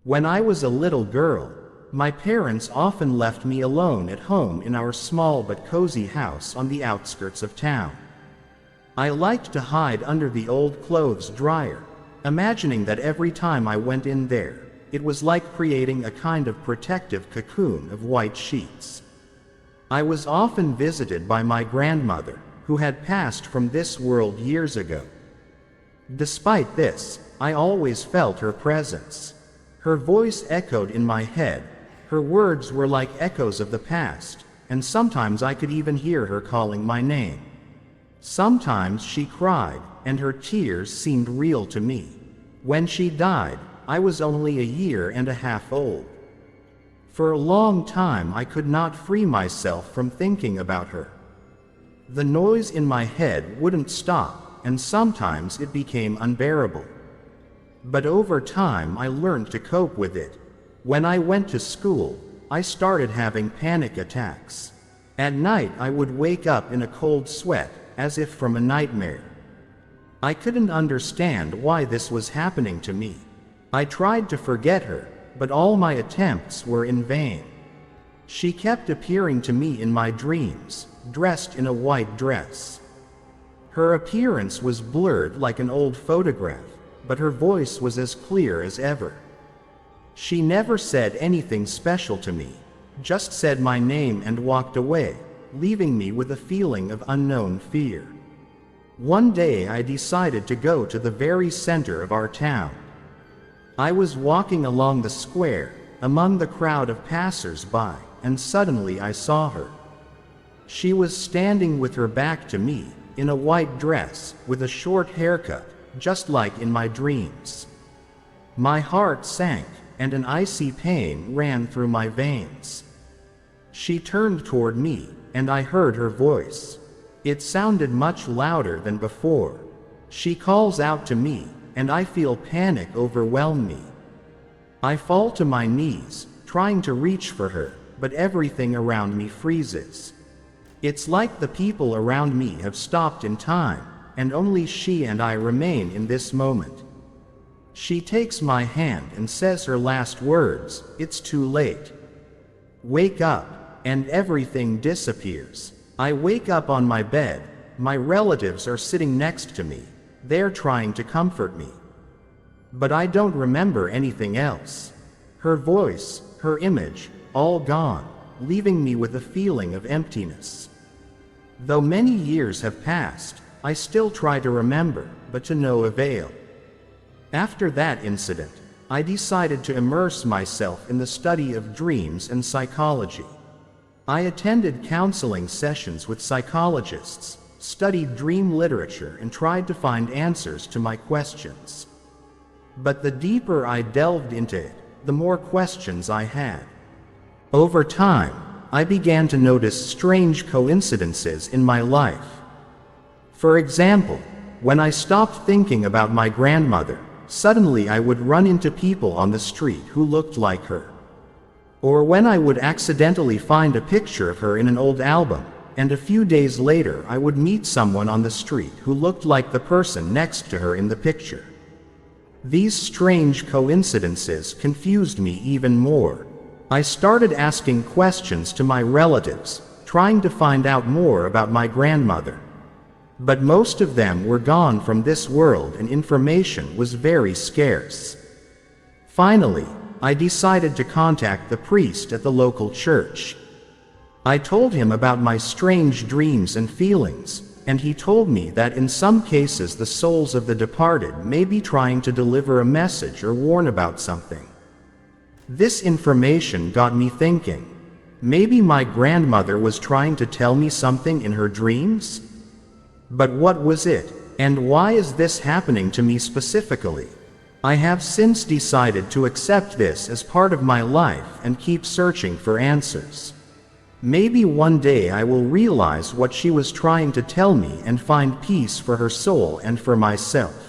When I was a little girl, my parents often left me alone at home in our small but cozy house on the outskirts of town. I liked to hide under the old clothes dryer, imagining that every time I went in there, it was like creating a kind of protective cocoon of white sheets. I was often visited by my grandmother, who had passed from this world years ago. Despite this, I always felt her presence. Her voice echoed in my head, her words were like echoes of the past, and sometimes I could even hear her calling my name. Sometimes she cried, and her tears seemed real to me. When she died, I was only a year and a half old. For a long time I could not free myself from thinking about her. The noise in my head wouldn't stop, and sometimes it became unbearable. But over time I learned to cope with it. When I went to school, I started having panic attacks. At night I would wake up in a cold sweat, as if from a nightmare. I couldn't understand why this was happening to me. I tried to forget her, but all my attempts were in vain. She kept appearing to me in my dreams, dressed in a white dress. Her appearance was blurred like an old photograph, but her voice was as clear as ever. She never said anything special to me, just said my name and walked away, leaving me with a feeling of unknown fear. One day I decided to go to the very center of our town. I was walking along the square, among the crowd of passers-by, and suddenly I saw her. She was standing with her back to me, in a white dress, with a short haircut, just like in my dreams. My heart sank, and an icy pain ran through my veins. She turned toward me, and I heard her voice. It sounded much louder than before. She calls out to me, and I feel panic overwhelm me. I fall to my knees, trying to reach for her, but everything around me freezes. It's like the people around me have stopped in time, and only she and I remain in this moment. She takes my hand and says her last words, "It's too late. Wake up," and everything disappears. I wake up on my bed. My relatives are sitting next to me. They're trying to comfort me. But I don't remember anything else. Her voice, her image, all gone, leaving me with a feeling of emptiness. Though many years have passed, I still try to remember, but to no avail. After that incident, I decided to immerse myself in the study of dreams and psychology. I attended counseling sessions with psychologists, studied dream literature, and tried to find answers to my questions. But the deeper I delved into it, the more questions I had. Over time, I began to notice strange coincidences in my life. For example, when I stopped thinking about my grandmother, suddenly I would run into people on the street who looked like her. Or when I would accidentally find a picture of her in an old album, and a few days later I would meet someone on the street who looked like the person next to her in the picture. These strange coincidences confused me even more. I started asking questions to my relatives, trying to find out more about my grandmother. But most of them were gone from this world and information was very scarce. Finally, I decided to contact the priest at the local church. I told him about my strange dreams and feelings, and he told me that in some cases the souls of the departed may be trying to deliver a message or warn about something. This information got me thinking, maybe my grandmother was trying to tell me something in her dreams? But what was it, and why is this happening to me specifically? I have since decided to accept this as part of my life and keep searching for answers. Maybe one day I will realize what she was trying to tell me and find peace for her soul and for myself.